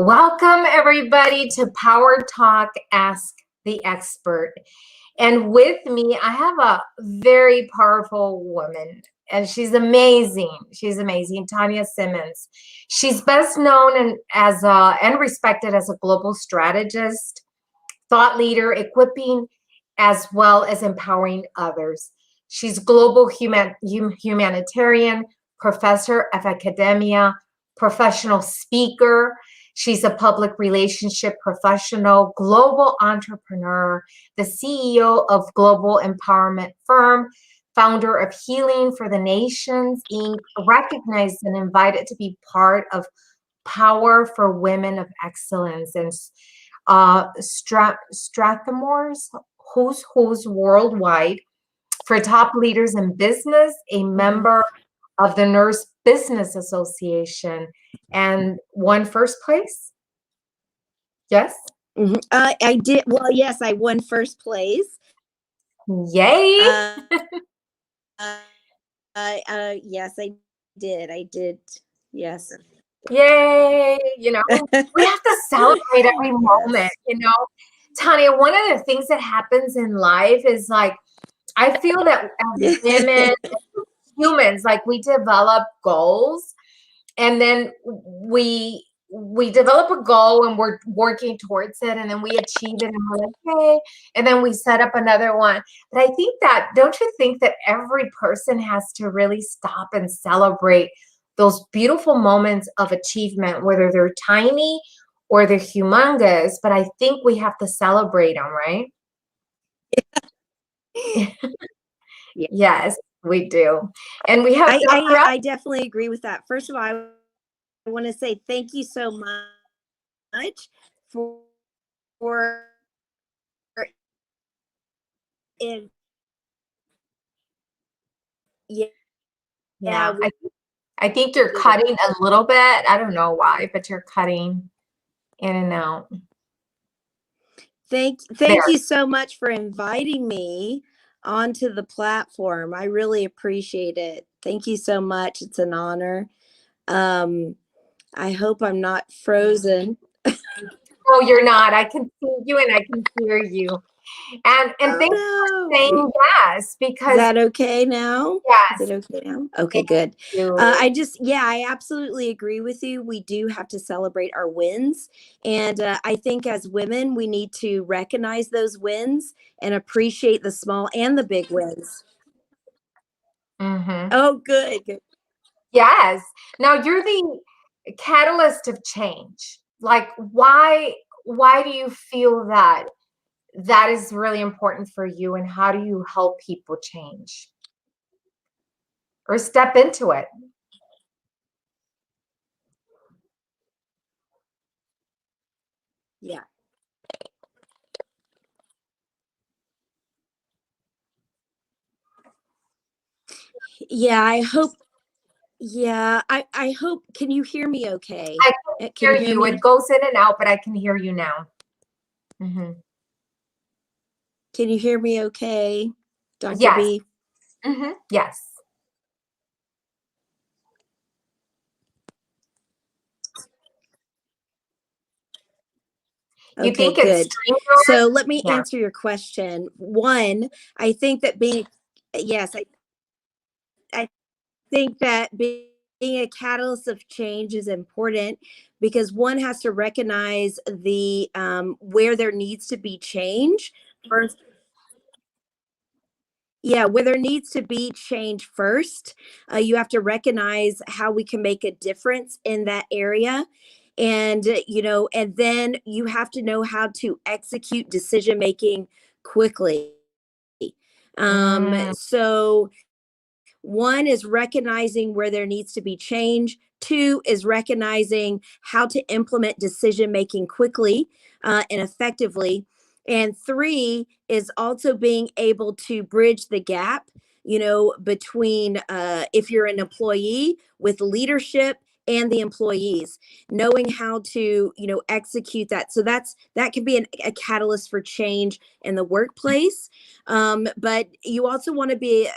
Welcome, everybody, to Power Talk Ask the Expert. And with me, I have a very powerful woman, and she's amazing. She's amazing, Tanya Simmons. She's best known and respected as a global strategist, thought leader, equipping as well as empowering others. She's global humanitarian, professor of academia, professional speaker. She's a public relationship professional, global entrepreneur, the CEO of global empowerment firm, founder of Healing for the Nations, Inc., recognized and invited to be part of Power for Women of Excellence and Strathmore's Who's Worldwide for top leaders in business, a member of the Nurse Business Association, and won first place. Yes? I did. Well, yes, I won first place. Yay! Yes, I did. Yes. Yay! We have to celebrate every moment, Tanya, one of the things that happens in life is like, I feel that as women, humans, like we develop goals and then we develop a goal and we're working towards it and then we achieve it and we're like, hey, and then we set up another one. But I think that, don't you think that every person has to really stop and celebrate those beautiful moments of achievement, whether they're tiny or they're humongous, but I think we have to celebrate them, right? Yeah. Yes, we do. And we have I definitely agree with that. First of all, I want to say thank you so much for in yeah. I think you're cutting a little bit. I don't know why, but you're cutting in and out. Thank you so much for inviting me onto the platform. I really appreciate it. Thank you so much. It's an honor. I hope I'm not frozen. No, you're not. I can see you and I can hear you. And thanks for saying yes, because is that okay now? Yes. Is it okay now? Okay, good. I absolutely agree with you. We do have to celebrate our wins. And I think as women, we need to recognize those wins and appreciate the small and the big wins. Mm-hmm. Oh, good. Yes. Now you're the catalyst of change. Like, why do you feel that is really important for you, and how do you help people change or step into it? Yeah. Yeah, I hope. Yeah, I hope. Can you hear me okay? I can hear you. It goes in and out, but I can hear you now. Mm-hmm. Can you hear me okay, Dr. Yes. B? Mm-hmm. Yes. Okay, you think good. So let me answer your question. One, I think that I think that being a catalyst of change is important because one has to recognize the where there needs to be change first. Yeah, where there needs to be change first, you have to recognize how we can make a difference in that area. And, and then you have to know how to execute decision making quickly. So one is recognizing where there needs to be change. Two is recognizing how to implement decision making quickly and effectively. And three is also being able to bridge the gap, between if you're an employee with leadership and the employees, knowing how to, execute that. So that can be a catalyst for change in the workplace. But you also want to be,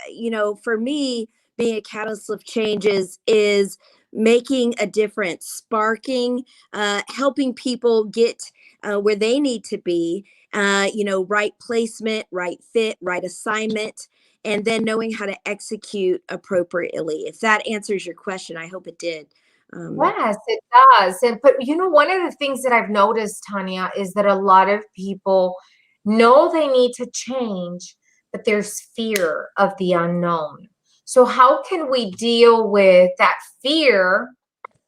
for me, being a catalyst of change is making a difference, sparking, helping people get where they need to be, right placement, right fit, right assignment, and then knowing how to execute appropriately. If that answers your question, I hope it did. Yes, it does. But one of the things that I've noticed, Tanya, is that a lot of people know they need to change, but there's fear of the unknown. So how can we deal with that fear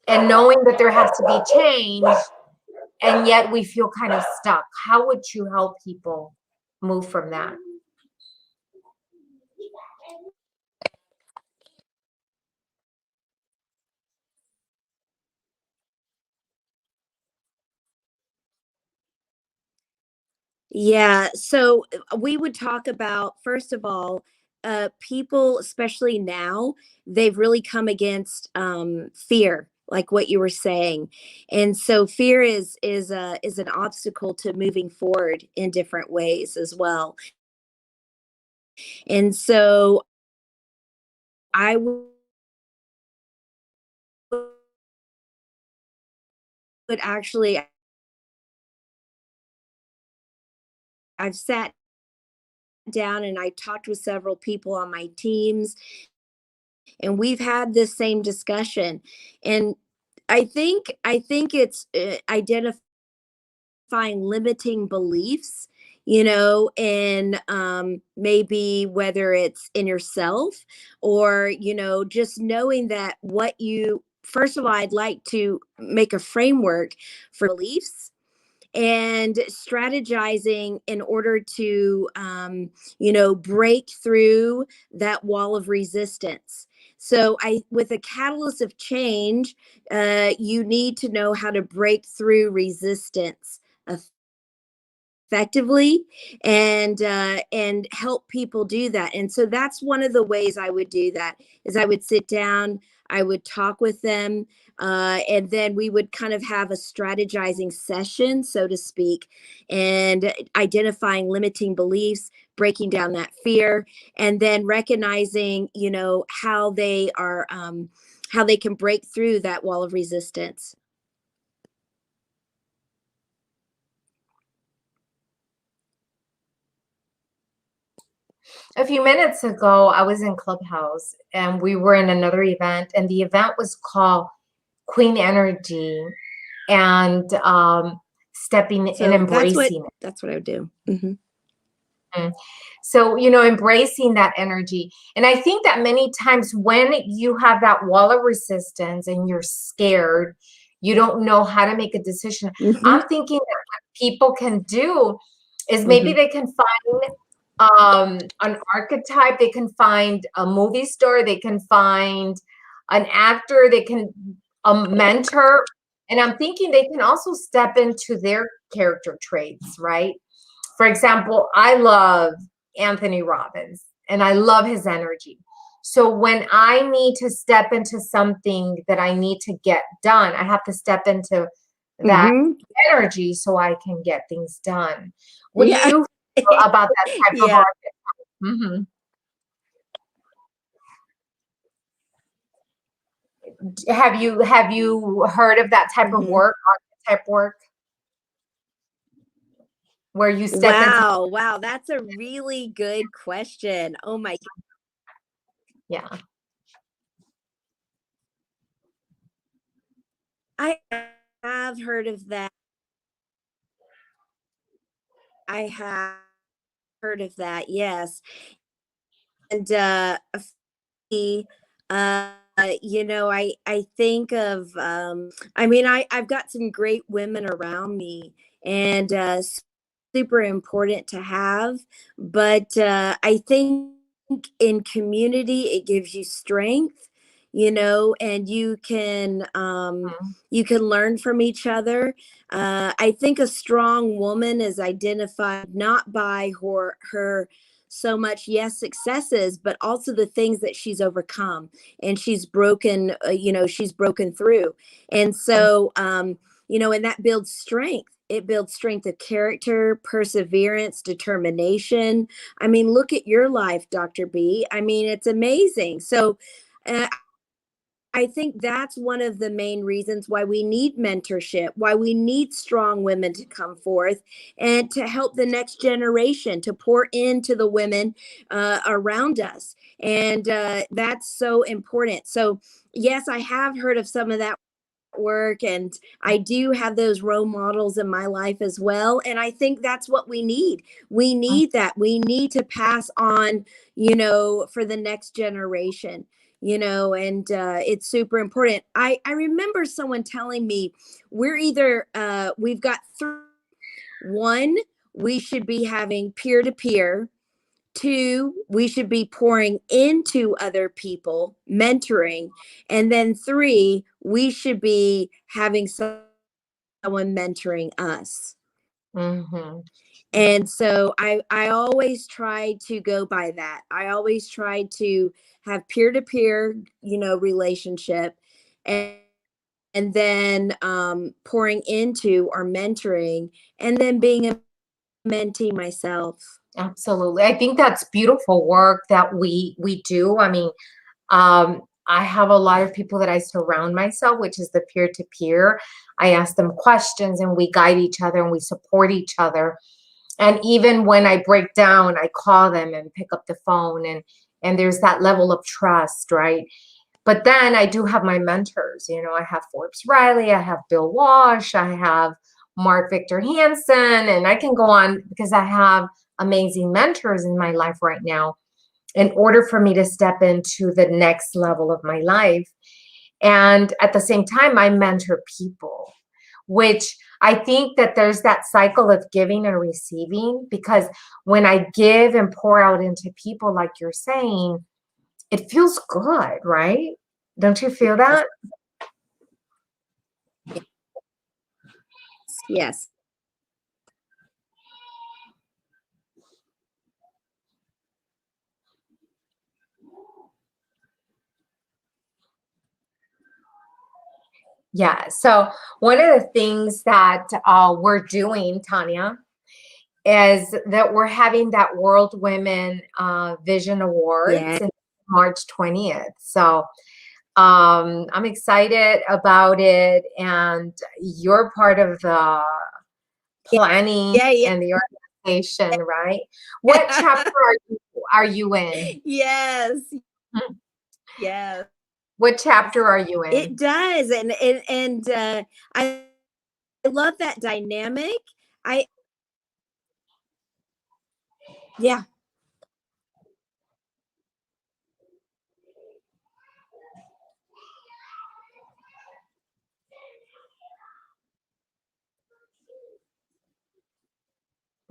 and knowing that there has to be change, and yet we feel kind of stuck? How would you help people move from that? Yeah, so we would talk about, first of all, people, especially now, they've really come against fear, like what you were saying, and so fear is an obstacle to moving forward in different ways as well. And so I would actually, I've sat down and I talked with several people on my teams, and we've had this same discussion. And I think it's identifying limiting beliefs, and maybe whether it's in yourself or just knowing that what you, first of all, I'd like to make a framework for beliefs and strategizing in order to break through that wall of resistance. So with a catalyst of change, you need to know how to break through resistance effectively, and help people do that. And so that's one of the ways I would do that, is I would sit down, I would talk with them, and then we would kind of have a strategizing session, so to speak, and identifying limiting beliefs, breaking down that fear, and then recognizing how they are, how they can break through that wall of resistance. A few minutes ago, I was in Clubhouse and we were in another event, and the event was called Queen Energy and stepping and So embracing it. that's what I would do. Mm-hmm. So, embracing that energy. And I think that many times when you have that wall of resistance and you're scared, you don't know how to make a decision. Mm-hmm. I'm thinking that what people can do is maybe Mm-hmm. they can find an archetype, they can find a movie star, they can find an actor, they can a mentor. And I'm thinking they can also step into their character traits, right? For example, I love Anthony Robbins and I love his energy. So when I need to step into something that I need to get done, I have to step into that Mm-hmm. energy so I can get things done. What do Yeah. you feel about that type of Yeah. archetype? Mm-hmm. Have you heard of that type of Mm-hmm. work, archetype work, where you step into? Wow, that's a really good question. Oh my, Yeah. I have heard of that. I have heard of that, yes. And uh I think of, I mean, I've got some great women around me, and super important to have, but I think in community it gives you strength, and you can learn from each other. I think a strong woman is identified not by her so much, yes, successes, but also the things that she's overcome, and she's broken through. And so, and that builds strength. It builds strength of character, perseverance, determination. I mean, look at your life, Dr. B. I mean, it's amazing. So, I think that's one of the main reasons why we need mentorship, why we need strong women to come forth and to help the next generation, to pour into the women around us. And that's so important. So, yes, I have heard of some of that work, and I do have those role models in my life as well. And I think that's what we need. We need that. We need to pass on, for the next generation. And it's super important. I remember someone telling me we're either we've got three. One, we should be having peer to peer. Two, we should be pouring into other people, mentoring. And then three, we should be having someone mentoring us. Mm-hmm. And so I always try to go by that. I always try to have peer-to-peer, relationship, and then pouring into or mentoring, and then being a mentee myself. Absolutely. I think that's beautiful work that we do. I mean, I have a lot of people that I surround myself, which is the peer to peer. I ask them questions and we guide each other and we support each other. And even when I break down, I call them and pick up the phone, and there's that level of trust, right? But then I do have my mentors. I have Forbes Riley, I have Bill Walsh, I have Mark Victor Hansen, and I can go on because I have amazing mentors in my life right now in order for me to step into the next level of my life. And at the same time, I mentor people, which I think that there's that cycle of giving and receiving, because when I give and pour out into people, like you're saying, it feels good, right? Don't you feel that? Yes. Yeah. So one of the things that we're doing, Tanya, is that we're having that World Women Vision Awards Yeah. in March 20th. So I'm excited about it, and you're part of the planning Yeah. and the organization, right? What chapter are you in? Yes. Hmm. Yes. What chapter are you in? It does. And I love that dynamic. I Yeah.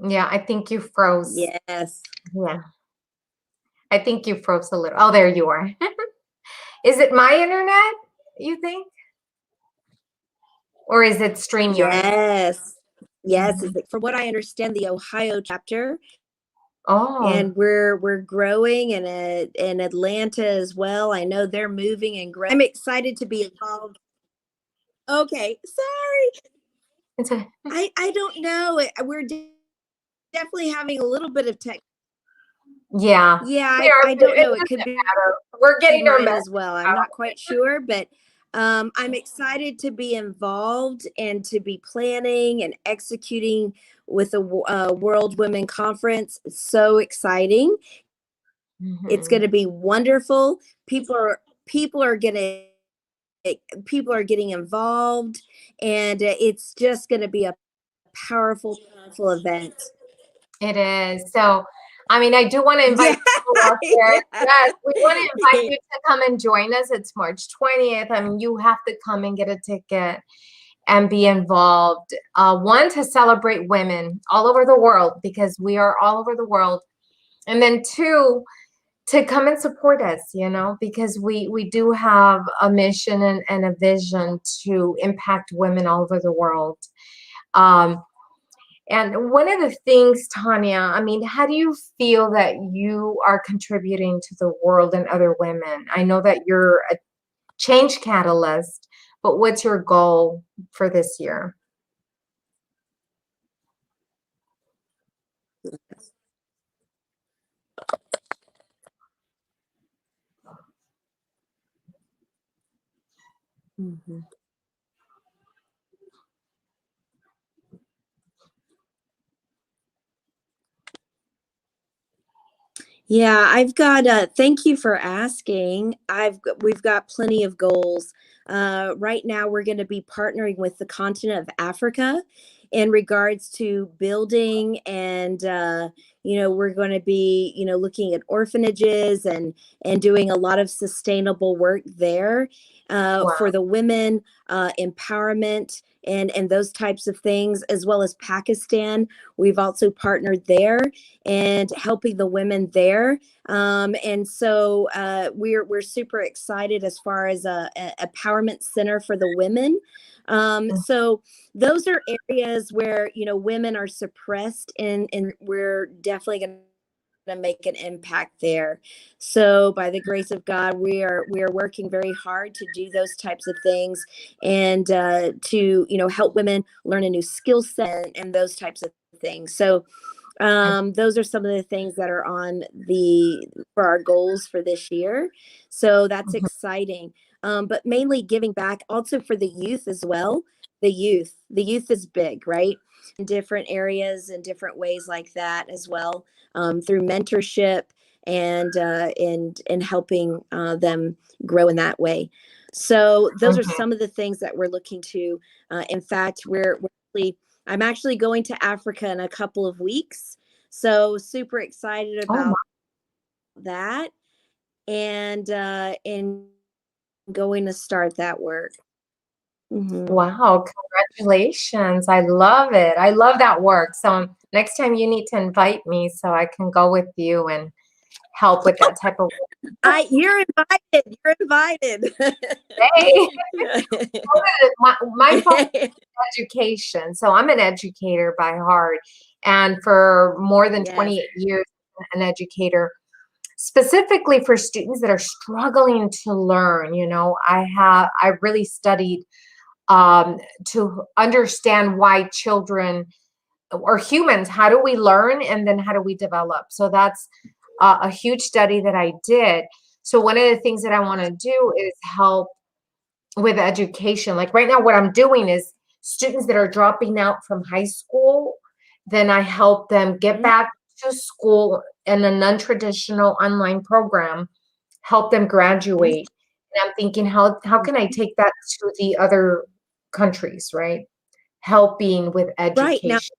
Yeah, I think you froze. Yes. Yeah, I think you froze a little. Oh, there you are. Is it my internet, you think? Or is it StreamYard? Yes. Yes. Mhm. From what I understand, the Ohio chapter, Oh, and we're growing in Atlanta as well. I know they're moving and growing. I'm excited to be involved. Okay, sorry. it's a, I don't know. We're definitely having a little bit of tech. yeah, Yeah, we are. I don't It know. It doesn't could matter. We're be getting our mine message as well. I'm out. not quite sure, but I'm excited to be involved and to be planning and executing with the World Women Conference. It's so exciting. It's going Mhm. to be wonderful. People are going to people are getting involved, and it's just going to be a powerful event. It is. So, I mean, I do want to invite Yeah. people out there. Yes, we want to invite Yeah. you to come and join us. It's March 20th. I mean, you have to come and get a ticket and be involved. One, to celebrate women all over the world, because we are all over the world. And then two, to come and support us, because we do have a mission and a vision to impact women all over the world. Um, and one of the things, Tanya, I mean, how do you feel that you are contributing to the world and other women? I know that you're a change catalyst, but what's your goal for this year? Mhm. Yeah, I've got thank you for asking. We've got plenty of goals. Right now we're going to be partnering with the continent of Africa in regards to building and we're going to be, looking at orphanages and doing a lot of sustainable work there Wow. for the women, empowerment and those types of things, as well as Pakistan. We've also partnered there and helping the women there. And so we're super excited as far as a empowerment center for the women. So those are areas where women are suppressed, and we're definitely going to make an impact there. So by the grace of God, we are working very hard to do those types of things, and to help women learn a new skill set and those types of things. So those are some of the things that are on the for our goals for this year. So that's Mhm. exciting. But mainly giving back also for the youth as well. The youth is big, right? In different areas and different ways like that as well, through mentorship and helping them grow in that way. So those are Mhm. some of the things that we're looking to. In fact, I'm actually going to Africa in a couple of weeks. So super excited Oh, about that, and going to start that work. Mhm. wow, congratulations. I love it. I love that work. So next time you need to invite me so I can go with you and help with that type of work. You're invited. You're invited. Hey, my focus is education. So I'm an educator by heart. And for more than Yes. 28 years, an educator, specifically for students that are struggling to learn. I really studied to understand why children or humans, how do we learn and then how do we develop? So that's a huge study that I did. So one of the things that I want to do is help with education. Like right now, what I'm doing is students that are dropping out from high school, then I help them get Mhm. back to school in a non-traditional online program, help them graduate. And I'm thinking, how can I take that to the other countries, right? Helping with Right now, education.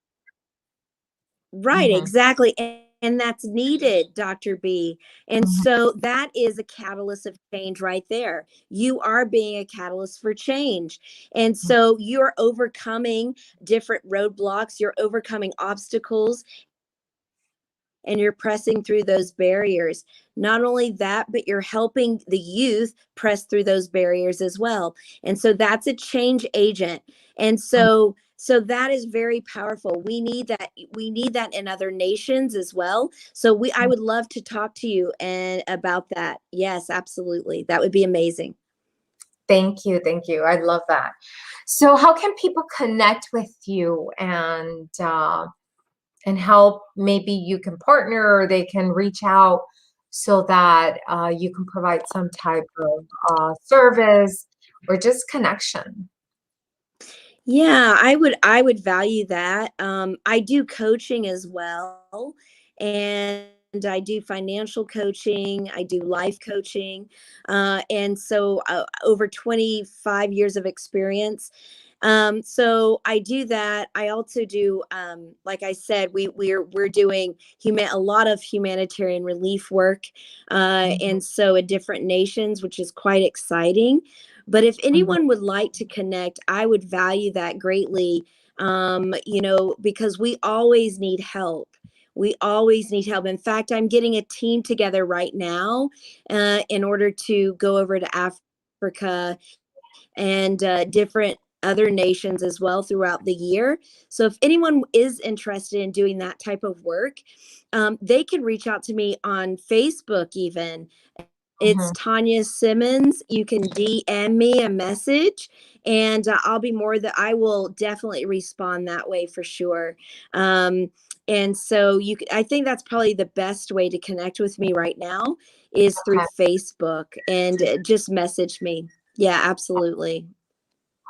right, Mhm, exactly. And that's needed, Dr. B. And mhm, so that is a catalyst of change right there. You are being a catalyst for change. And mhm, so you're overcoming different roadblocks, you're overcoming obstacles, and you're pressing through those barriers. Not only that, but you're helping the youth press through those barriers as well. And so that's a change agent. And mhm. so that is very powerful. We need that in other nations as well. So I would love to talk to you and about that. Yes, absolutely. That would be amazing. Thank you, thank you. I love that. So how can people connect with you and help? Maybe you can partner or they can reach out so that you can provide some type of service or just connection. Yeah, I would value that. I do coaching as well, and I do financial coaching, I do life coaching, and so over 25 years of experience. So I do that. I also do, like I said, we're doing a lot of humanitarian relief work, Mhm, and so in different nations, which is quite exciting. But if mhm, anyone would like to connect, I would value that greatly. Because we always need help. We always need help. In fact, I'm getting a team together right now, in order to go over to Africa and different other nations as well throughout the year. So if anyone is interested in doing that type of work, they can reach out to me on Facebook even. It's mhm. Tanya Simmons. You can DM me a message, and I will definitely respond that way for sure. And so I think that's probably the best way to connect with me right now is through Okay. Facebook, and just message me. Yeah, absolutely.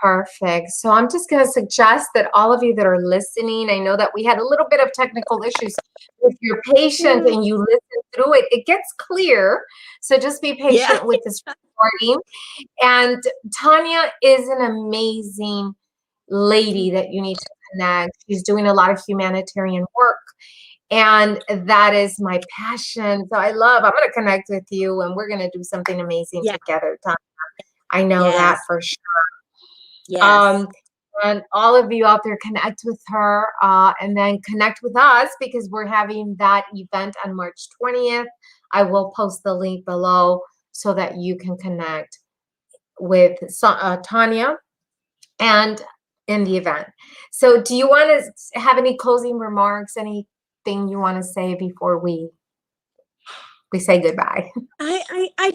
Perfect. So I'm just going to suggest that all of you that are listening, I know that we had a little bit of technical issues. If you're patient and you listen through it, it gets clear. So just be patient with this recording. And Tanya is an amazing lady that you need to connect. She's doing a lot of humanitarian work. And that is my passion. So I'm going to connect with you and we're going to do something amazing together, Tanya. I know that for sure. Yes. And all of you out there, connect with her and then connect with us because we're having that event on March 20th. I will post the link below so that you can connect with Tanya and in the event. So do you want to have any closing remarks, anything you want to say before we say goodbye? I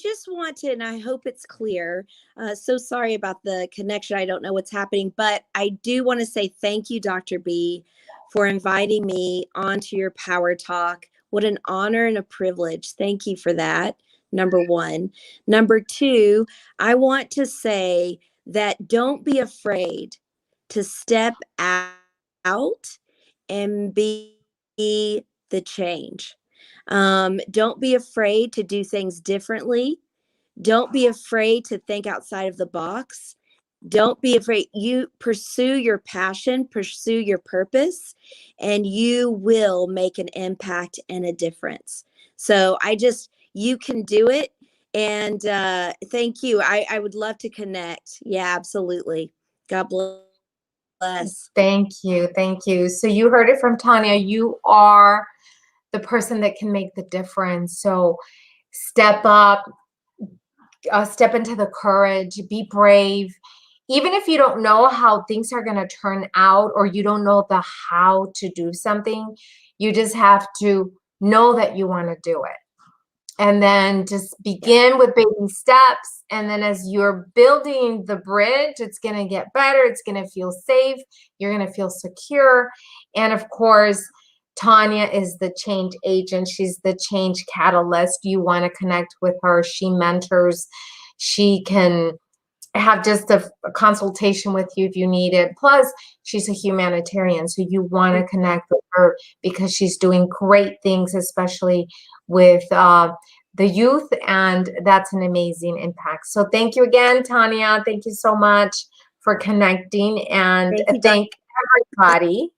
just want to, and I hope it's clear. So sorry about the connection. I don't know what's happening, but I do want to say thank you, Dr. B, for inviting me onto your Power Talk. What an honor and a privilege. Thank you for that. Number one. Number two, I want to say that don't be afraid to step out and be the change. Don't be afraid to do things differently. Don't be afraid to think outside of the box. Don't be afraid. You pursue your passion, pursue your purpose, and you will make an impact and a difference. So you can do it. And thank you. I would love to connect. Yeah, absolutely. God bless. Thank you. Thank you. So you heard it from Tanya. You are the person that can make the difference. So step up, step into the courage, be brave. Even if you don't know how things are going to turn out or you don't know the how to do something, you just have to know that you want to do it. And then just begin with baby steps. And then as you're building the bridge, it's going to get better. It's going to feel safe. You're going to feel secure. And of course, Tanya is the change agent. She's the change catalyst. You want to connect with her. She mentors. She can have just a consultation with you if you need it. Plus, she's a humanitarian. So you want to connect with her because she's doing great things, especially with the youth. And that's an amazing impact. So thank you again, Tanya. Thank you so much for connecting. And thank everybody.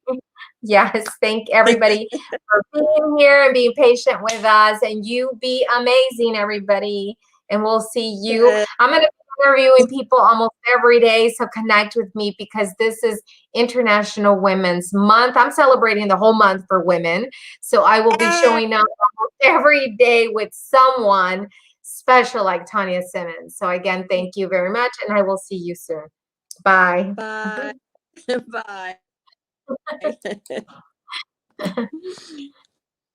Yes, thank everybody for being here and being patient with us. And you be amazing, everybody. And we'll see you. I'm going to be interviewing people almost every day. So connect with me because this is International Women's Month. I'm celebrating the whole month for women. So I will be showing up almost every day with someone special like Tanya Simmons. So again, thank you very much. And I will see you soon. Bye. Bye. Bye.